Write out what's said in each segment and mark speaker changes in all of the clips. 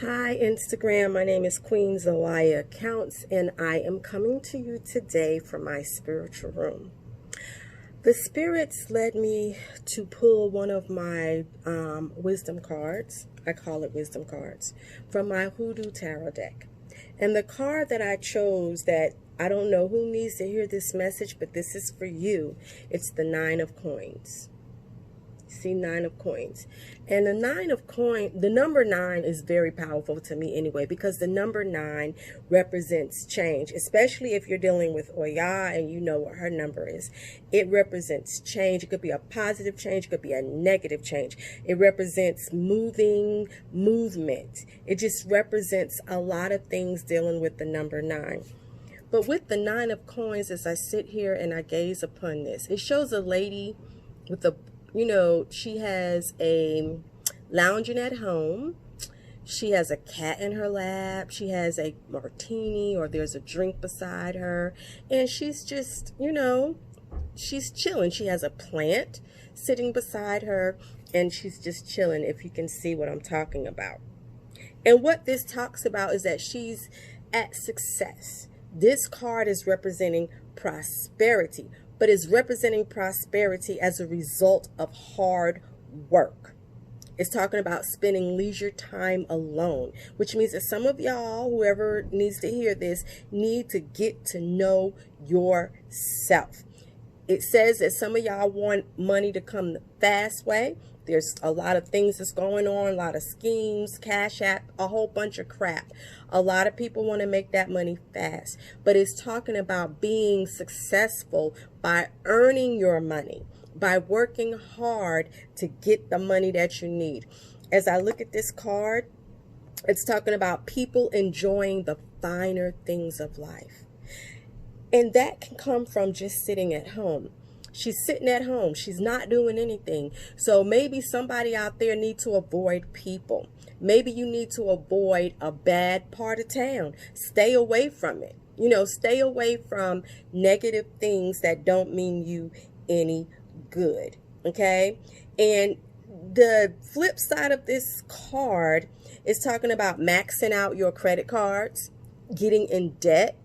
Speaker 1: Hi Instagram, my name is Queen Zoaya Accounts and I am coming to you today from my spiritual room. The spirits led me to pull one of my wisdom cards, I call it wisdom cards, from my Hoodoo Tarot deck. And the card that I chose, that I don't know who needs to hear this message, but this is for you, it's the Nine of Coins. See, Nine of Coins. And the the number 9 is very powerful to me anyway, because the number 9 represents change, especially if you're dealing with Oya and you know what her number is. It represents change. It could be a positive change. It could be a negative change. It represents movement. It just represents a lot of things dealing with the number 9. But with the Nine of Coins, as I sit here and I gaze upon this, it shows a lady with a she has a lounging at home. She has a cat in her lap. She has a martini, or there's a drink beside her. And she's just, she's chilling. She has a plant sitting beside her, and she's just chilling, if you can see what I'm talking about. And what this talks about is that she's at success. This card is representing prosperity, but is representing prosperity as a result of hard work. It's talking about spending leisure time alone, which means that some of y'all, whoever needs to hear this, need to get to know yourself. It says that some of y'all want money to come the fast way. There's a lot of things that's going on, a lot of schemes, Cash App, a whole bunch of crap. A lot of people want to make that money fast, but it's talking about being successful by earning your money, by working hard to get the money that you need. As I look at this card, it's talking about people enjoying the finer things of life. And that can come from just sitting at home. She's sitting at home. She's not doing anything. So maybe somebody out there needs to avoid people. Maybe you need to avoid a bad part of town. Stay away from it. Stay away from negative things that don't mean you any good. Okay? And the flip side of this card is talking about maxing out your credit cards, getting in debt,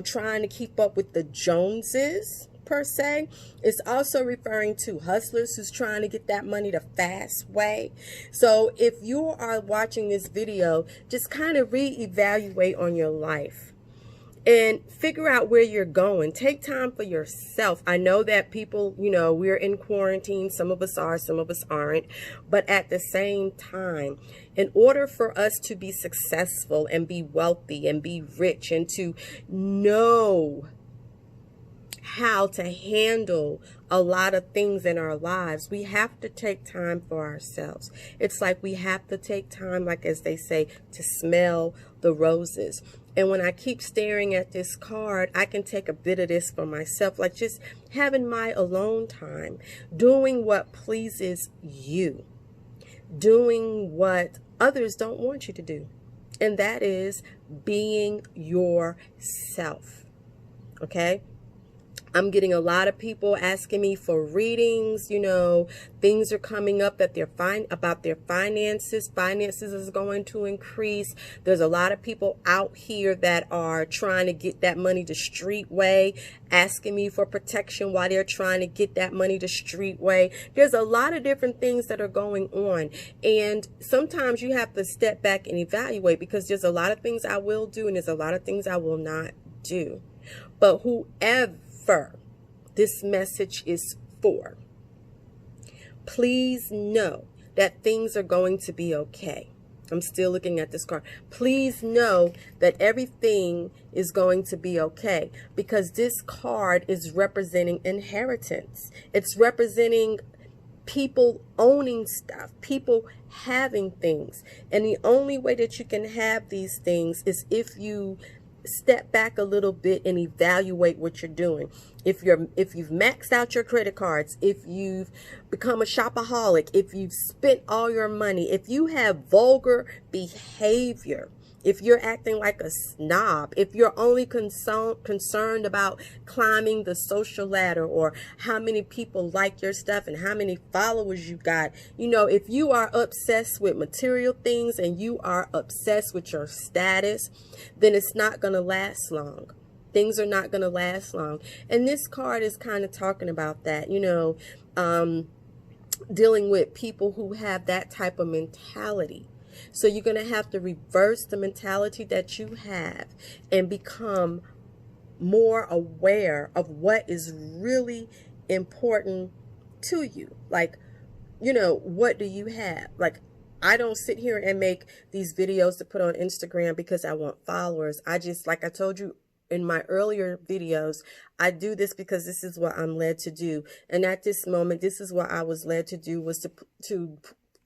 Speaker 1: trying to keep up with the Joneses, per se. It's also referring to hustlers who's trying to get that money the fast way. So if you are watching this video, just kind of reevaluate on your life and figure out where you're going. Take time for yourself. I know that people, we're in quarantine. Some of us are, some of us aren't. But at the same time, in order for us to be successful and be wealthy and be rich and to know how to handle a lot of things in our lives, we have to take time for ourselves. It's like we have to take time, like as they say, to smell the roses. And when I keep staring at this card, I can take a bit of this for myself, like just having my alone time, doing what pleases you, doing what others don't want you to do. And that is being yourself. Okay? I'm getting a lot of people asking me for readings. Things are coming up that they're about their finances. Finances is going to increase. There's a lot of people out here that are trying to get that money the street way, asking me for protection while they're trying to get that money the street way. There's a lot of different things that are going on. And sometimes you have to step back and evaluate, because there's a lot of things I will do and there's a lot of things I will not do. But whoever this message is for, please know that things are going to be okay. I'm still looking at this card. Please know that everything is going to be okay, because this card is representing inheritance. It's representing people owning stuff, people having things. And the only way that you can have these things is if you step back a little bit and evaluate what you're doing. If you've maxed out your credit cards, if you've become a shopaholic, if you've spent all your money, if you have vulgar behavior, if you're acting like a snob, if you're only concerned about climbing the social ladder or how many people like your stuff and how many followers you got, you know, if you are obsessed with material things and you are obsessed with your status, then it's not going to last long. Things are not going to last long. And this card is kind of talking about that, you know, dealing with people who have that type of mentality. So you're going to have to reverse the mentality that you have and become more aware of what is really important to you. Like, you know, what do you have? Like, I don't sit here and make these videos to put on Instagram because I want followers. I just, like I told you in my earlier videos, I do this because this is what I'm led to do. And at this moment, this is what I was led to do, was to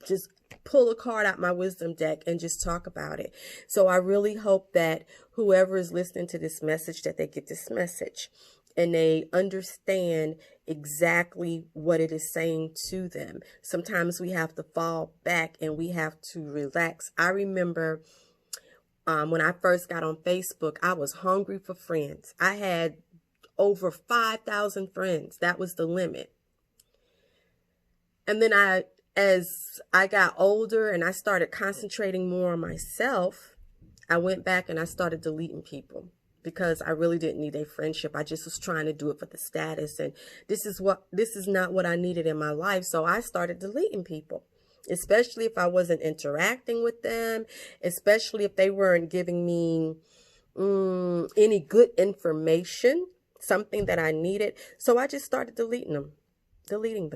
Speaker 1: just pull a card out my wisdom deck and just talk about it. So I really hope that whoever is listening to this message, that they get this message and they understand exactly what it is saying to them. Sometimes we have to fall back and we have to relax. I remember when I first got on Facebook, I was hungry for friends. I had over 5,000 friends. That was the limit. And then as I got older and I started concentrating more on myself, I went back and I started deleting people because I really didn't need a friendship. I just was trying to do it for the status. And this is not what I needed in my life. So I started deleting people, especially if I wasn't interacting with them, especially if they weren't giving me any good information, something that I needed. So I just started deleting them. Deleting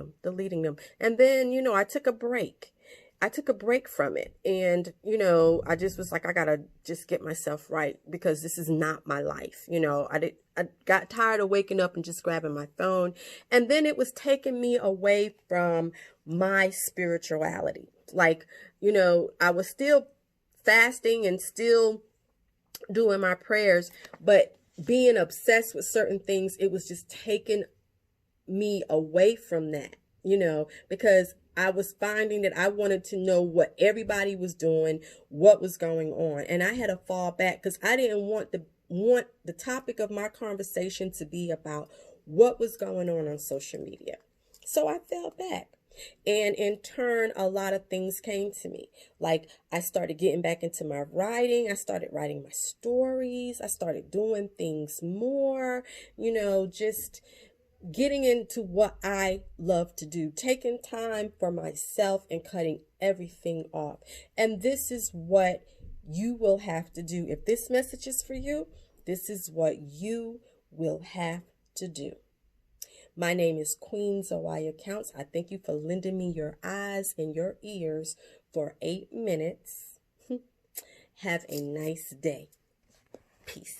Speaker 1: them. And then, you know, I took a break. I took a break from it. And, you know, I just was like, I got to just get myself right because this is not my life. You know, I got tired of waking up and just grabbing my phone. And then it was taking me away from my spirituality. Like, you know, I was still fasting and still doing my prayers, but being obsessed with certain things, it was just taking me away from that, you know, because I was finding that I wanted to know what everybody was doing, what was going on. And I had to fall back because I didn't want the topic of my conversation to be about what was going on social media. So I fell back. And in turn, a lot of things came to me. Like I started getting back into my writing. I started writing my stories. I started doing things more, you know, just getting into what I love to do, taking time for myself and cutting everything off. And this is what you will have to do. If this message is for you, this is what you will have to do. My name is Queen Zawaya Counts. I thank you for lending me your eyes and your ears for 8 minutes. Have a nice day. Peace.